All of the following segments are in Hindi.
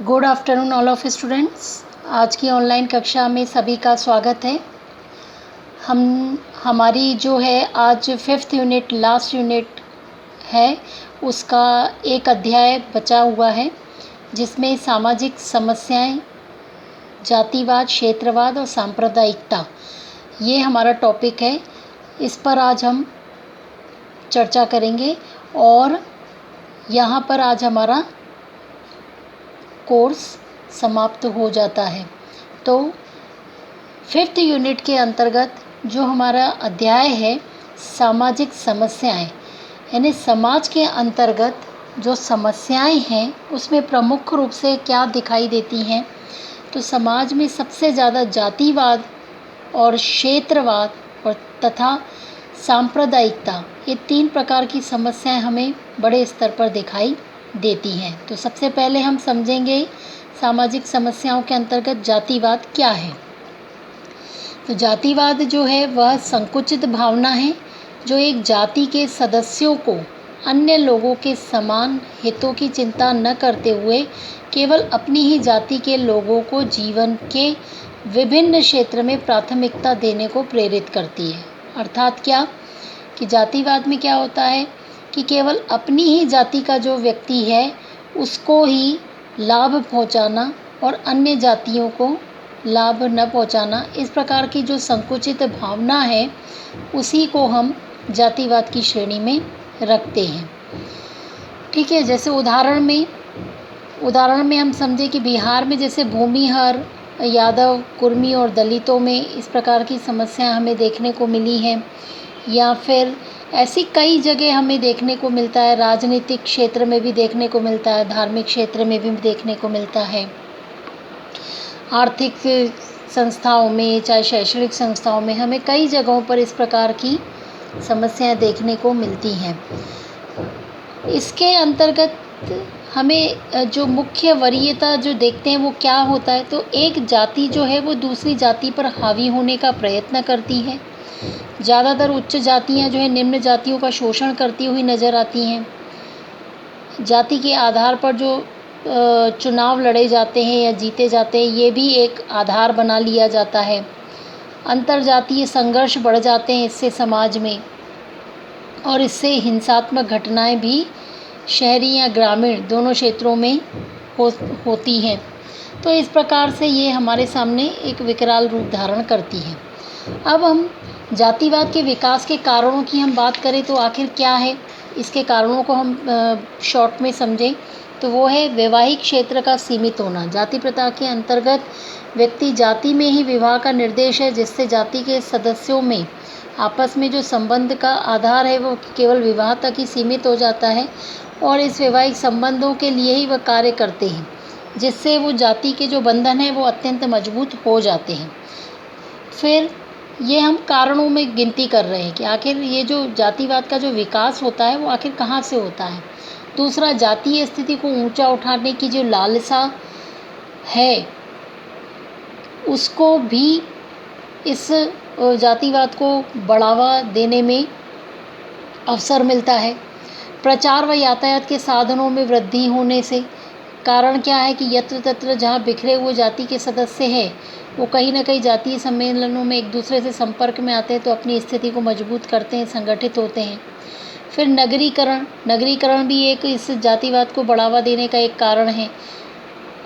Good afternoon all of students. आज की ऑनलाइन कक्षा में सभी का स्वागत है। हमारी जो है आज 5th यूनिट लास्ट यूनिट है, उसका एक अध्याय बचा हुआ है जिसमें सामाजिक समस्याएं, जातिवाद, क्षेत्रवाद और सांप्रदायिकता, ये हमारा टॉपिक है। इस पर आज हम चर्चा करेंगे और यहाँ पर आज हमारा कोर्स समाप्त हो जाता है। तो 5th यूनिट के अंतर्गत जो हमारा अध्याय है सामाजिक समस्याएं, यानी समाज के अंतर्गत जो समस्याएं हैं उसमें प्रमुख रूप से क्या दिखाई देती हैं, तो समाज में सबसे ज़्यादा जातिवाद और क्षेत्रवाद और तथा सांप्रदायिकता, ये 3 प्रकार की समस्याएं हमें बड़े स्तर पर दिखाई देती हैं। तो सबसे पहले हम समझेंगे सामाजिक समस्याओं के अंतर्गत जातिवाद क्या है। तो जातिवाद जो है वह संकुचित भावना है जो एक जाति के सदस्यों को अन्य लोगों के समान हितों की चिंता न करते हुए केवल अपनी ही जाति के लोगों को जीवन के विभिन्न क्षेत्र में प्राथमिकता देने को प्रेरित करती है। अर्थात क्या कि जातिवाद में क्या होता है कि केवल अपनी ही जाति का जो व्यक्ति है उसको ही लाभ पहुंचाना और अन्य जातियों को लाभ न पहुंचाना, इस प्रकार की जो संकुचित भावना है उसी को हम जातिवाद की श्रेणी में रखते हैं। ठीक है, जैसे उदाहरण में हम समझे कि बिहार में जैसे भूमिहर, यादव, कुर्मी और दलितों में इस प्रकार की समस्याएं हमें देखने को मिली हैं, या फिर ऐसी कई जगह हमें देखने को मिलता है। राजनीतिक क्षेत्र में भी देखने को मिलता है, धार्मिक क्षेत्र में भी देखने को मिलता है, आर्थिक संस्थाओं में, चाहे शैक्षणिक संस्थाओं में, हमें कई जगहों पर इस प्रकार की समस्याएं देखने को मिलती हैं। इसके अंतर्गत हमें जो मुख्य वरीयता जो देखते हैं वो क्या होता है, तो एक जाति जो है वो दूसरी जाति पर हावी होने का प्रयत्न करती है। ज़्यादातर उच्च जातियां जो है निम्न जातियों का शोषण करती हुई नज़र आती हैं। जाति के आधार पर जो चुनाव लड़े जाते हैं या जीते जाते हैं, ये भी एक आधार बना लिया जाता है। अंतरजातीय संघर्ष बढ़ जाते हैं इससे समाज में, और इससे हिंसात्मक घटनाएं भी शहरी या ग्रामीण दोनों क्षेत्रों में होती हैं। तो इस प्रकार से ये हमारे सामने एक विकराल रूप धारण करती है। अब हम जातिवाद के विकास के कारणों की हम बात करें तो आखिर क्या है, इसके कारणों को हम शॉर्ट में समझें तो वो है वैवाहिक क्षेत्र का सीमित होना। जाति प्रथा के अंतर्गत व्यक्ति जाति में ही विवाह का निर्देश है, जिससे जाति के सदस्यों में आपस में जो संबंध का आधार है वो केवल विवाह तक ही सीमित हो जाता है, और इस वैवाहिक संबंधों के लिए ही वह कार्य करते हैं, जिससे वो जाति के जो बंधन हैं वो अत्यंत मजबूत हो जाते हैं। फिर ये हम कारणों में गिनती कर रहे हैं कि आखिर ये जो जातिवाद का जो विकास होता है वो आखिर कहाँ से होता है। दूसरा, जातीय स्थिति को ऊंचा उठाने की जो लालसा है उसको भी इस जातिवाद को बढ़ावा देने में अवसर मिलता है। प्रचार व यातायात के साधनों में वृद्धि होने से कारण क्या है कि यत्र तत्र जहाँ बिखरे हुए जाति के सदस्य हैं वो कहीं ना कहीं जातीय सम्मेलनों में एक दूसरे से संपर्क में आते हैं, तो अपनी स्थिति को मजबूत करते हैं, संगठित होते हैं। फिर नगरीकरण भी एक इस जातिवाद को बढ़ावा देने का एक कारण है।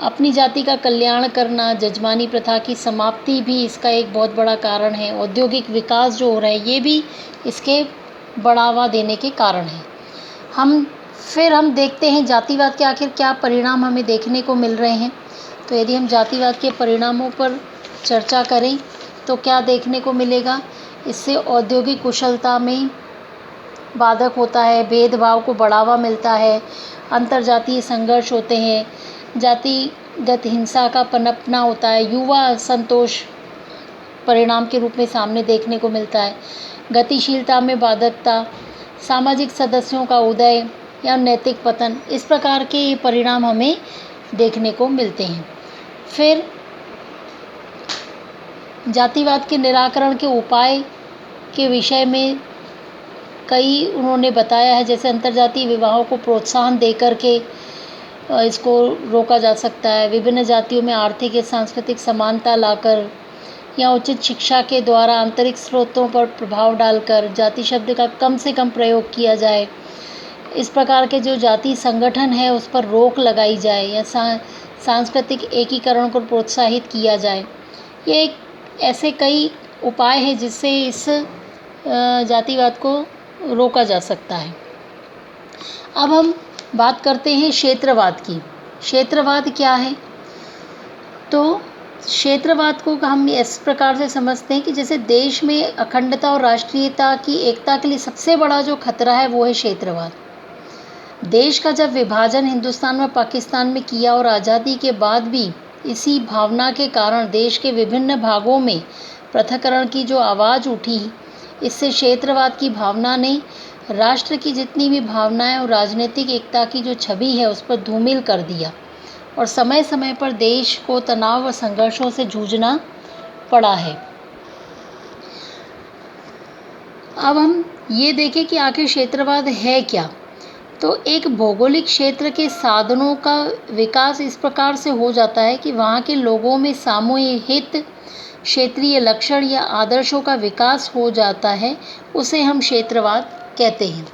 अपनी जाति का कल्याण करना, जजमानी प्रथा की समाप्ति भी इसका एक बहुत बड़ा कारण है। औद्योगिक विकास जो हो रहा है ये भी इसके बढ़ावा देने के कारण है। फिर हम देखते हैं जातिवाद के आखिर क्या परिणाम हमें देखने को मिल रहे हैं। तो यदि हम जातिवाद के परिणामों पर चर्चा करें तो क्या देखने को मिलेगा, इससे औद्योगिक कुशलता में बाधक होता है, भेदभाव को बढ़ावा मिलता है, अंतरजातीय संघर्ष होते हैं, जातिगत हिंसा का पनपना होता है, युवा असंतोष परिणाम के रूप में सामने देखने को मिलता है, गतिशीलता में बाधकता, सामाजिक सदस्यों का उदय या नैतिक पतन, इस प्रकार के ये परिणाम हमें देखने को मिलते हैं। फिर जातिवाद के निराकरण के उपाय के विषय में कई उन्होंने बताया है, जैसे अंतर्जातीय विवाहों को प्रोत्साहन देकर के इसको रोका जा सकता है। विभिन्न जातियों में आर्थिक या सांस्कृतिक समानता लाकर या उचित शिक्षा के द्वारा आंतरिक स्रोतों पर प्रभाव डालकर जाति शब्द का कम से कम प्रयोग किया जाए। इस प्रकार के जो जाति संगठन है उस पर रोक लगाई जाए या सांस्कृतिक एकीकरण को प्रोत्साहित किया जाए। ये एक ऐसे कई उपाय हैं जिससे इस जातिवाद को रोका जा सकता है। अब हम बात करते हैं क्षेत्रवाद की। क्षेत्रवाद क्या है? तो क्षेत्रवाद को हम इस प्रकार से समझते हैं कि जैसे देश में अखंडता और राष्ट्रीयता की एकता के लिए सबसे बड़ा जो खतरा है वो है क्षेत्रवाद। देश का जब विभाजन हिंदुस्तान और पाकिस्तान में किया और आज़ादी के बाद भी इसी भावना के कारण देश के विभिन्न भागों में पृथक्करण की जो आवाज़ उठी, इससे क्षेत्रवाद की भावना ने राष्ट्र की जितनी भी भावनाएं और राजनीतिक एकता की जो छवि है उस पर धूमिल कर दिया और समय समय पर देश को तनाव और संघर्षों से जूझना पड़ा है। अब हम ये देखें कि आखिर क्षेत्रवाद है क्या। तो एक भौगोलिक क्षेत्र के साधनों का विकास इस प्रकार से हो जाता है कि वहाँ के लोगों में सामूहिक हित, क्षेत्रीय लक्षण या आदर्शों का विकास हो जाता है, उसे हम क्षेत्रवाद कहते हैं।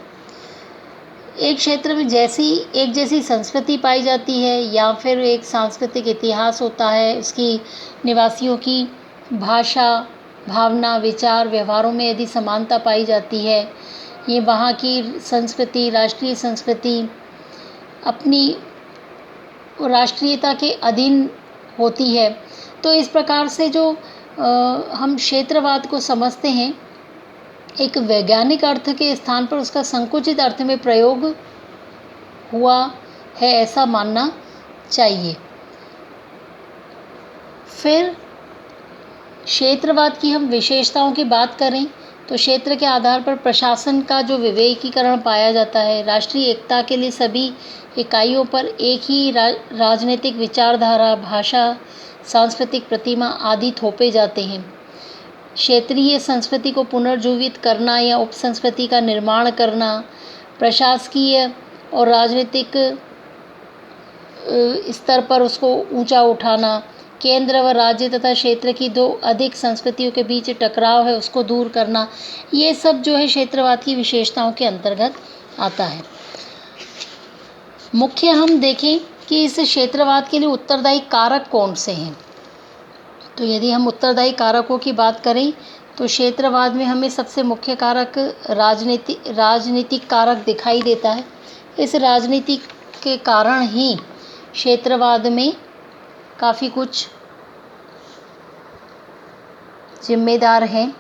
एक क्षेत्र में एक जैसी संस्कृति पाई जाती है या फिर एक सांस्कृतिक इतिहास होता है, उसकी निवासियों की भाषा, भावना, विचार, व्यवहारों में यदि समानता पाई जाती है, ये वहाँ की संस्कृति, राष्ट्रीय संस्कृति अपनी राष्ट्रीयता के अधीन होती है। तो इस प्रकार से जो हम क्षेत्रवाद को समझते हैं, एक वैज्ञानिक अर्थ के स्थान पर उसका संकुचित अर्थ में प्रयोग हुआ है, ऐसा मानना चाहिए। फिर क्षेत्रवाद की हम विशेषताओं की बात करें तो क्षेत्र के आधार पर प्रशासन का जो विवेकीकरण पाया जाता है, राष्ट्रीय एकता के लिए सभी इकाइयों पर एक ही राजनीतिक विचारधारा, भाषा, सांस्कृतिक प्रतिमा आदि थोपे जाते हैं। क्षेत्रीय संस्कृति को पुनर्जीवित करना या उपसंस्कृति का निर्माण करना, प्रशासकीय और राजनीतिक स्तर पर उसको ऊंचा उठाना, केंद्र व राज्य तथा क्षेत्र की दो अधिक संस्कृतियों के बीच टकराव है उसको दूर करना, ये सब जो है क्षेत्रवाद की विशेषताओं के अंतर्गत आता है। मुख्य हम देखें कि इस क्षेत्रवाद के लिए उत्तरदायी कारक कौन से हैं। तो यदि हम उत्तरदायी कारकों की बात करें तो क्षेत्रवाद में हमें सबसे मुख्य कारक राजनीतिक कारक दिखाई देता है। इस राजनीति के कारण ही क्षेत्रवाद में काफ़ी कुछ जिम्मेदार हैं।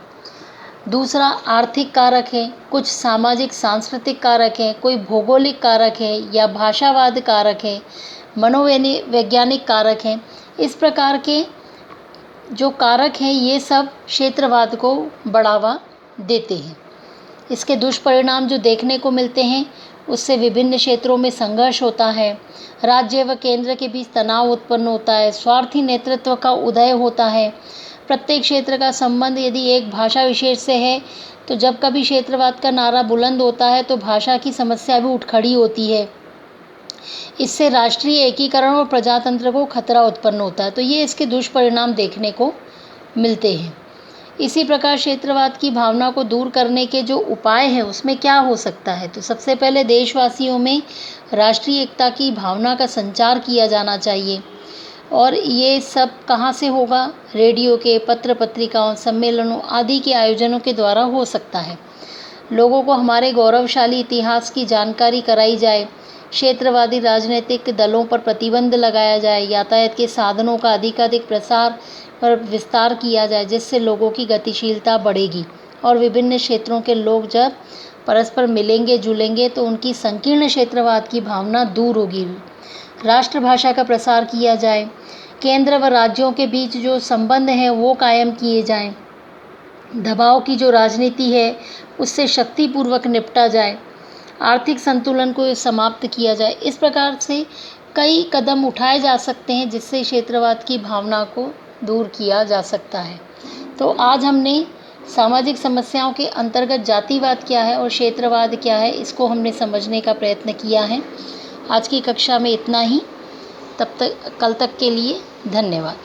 दूसरा आर्थिक कारक है, कुछ सामाजिक सांस्कृतिक कारक हैं, कोई भौगोलिक कारक है या भाषावाद कारक है, मनोवैज्ञानिक कारक हैं। इस प्रकार के जो कारक हैं ये सब क्षेत्रवाद को बढ़ावा देते हैं। इसके दुष्परिणाम जो देखने को मिलते हैं, उससे विभिन्न क्षेत्रों में संघर्ष होता है, राज्य व केंद्र के बीच तनाव उत्पन्न होता है, स्वार्थी नेतृत्व का उदय होता है। प्रत्येक क्षेत्र का संबंध यदि एक भाषा विशेष से है तो जब कभी क्षेत्रवाद का नारा बुलंद होता है तो भाषा की समस्या भी उठ खड़ी होती है। इससे राष्ट्रीय एकीकरण और प्रजातंत्र को खतरा उत्पन्न होता है। तो ये इसके दुष्परिणाम देखने को मिलते हैं। इसी प्रकार क्षेत्रवाद की भावना को दूर करने के जो उपाय हैं उसमें क्या हो सकता है। तो सबसे पहले देशवासियों में राष्ट्रीय एकता की भावना का संचार किया जाना चाहिए और ये सब कहाँ से होगा? रेडियो के, पत्र पत्रिकाओं, सम्मेलनों आदि के आयोजनों के द्वारा हो सकता है। लोगों को हमारे गौरवशाली इतिहास की जानकारी कराई जाए, क्षेत्रवादी राजनीतिक दलों पर प्रतिबंध लगाया जाए, यातायात के साधनों का अधिकाधिक प्रसार और विस्तार किया जाए जिससे लोगों की गतिशीलता बढ़ेगी और विभिन्न क्षेत्रों के लोग जब परस्पर मिलेंगे जुलेंगे तो उनकी संकीर्ण क्षेत्रवाद की भावना दूर होगी। राष्ट्रभाषा का प्रसार किया जाए, केंद्र व राज्यों के बीच जो संबंध हैं वो कायम किए जाएं, दबाव की जो राजनीति है उससे शक्तिपूर्वक निपटा जाए, आर्थिक संतुलन को समाप्त किया जाए। इस प्रकार से कई कदम उठाए जा सकते हैं जिससे क्षेत्रवाद की भावना को दूर किया जा सकता है। तो आज हमने सामाजिक समस्याओं के अंतर्गत जातिवाद क्या है और क्षेत्रवाद क्या है इसको हमने समझने का प्रयत्न किया है। आज की कक्षा में इतना ही। तब तक कल तक के लिए धन्यवाद।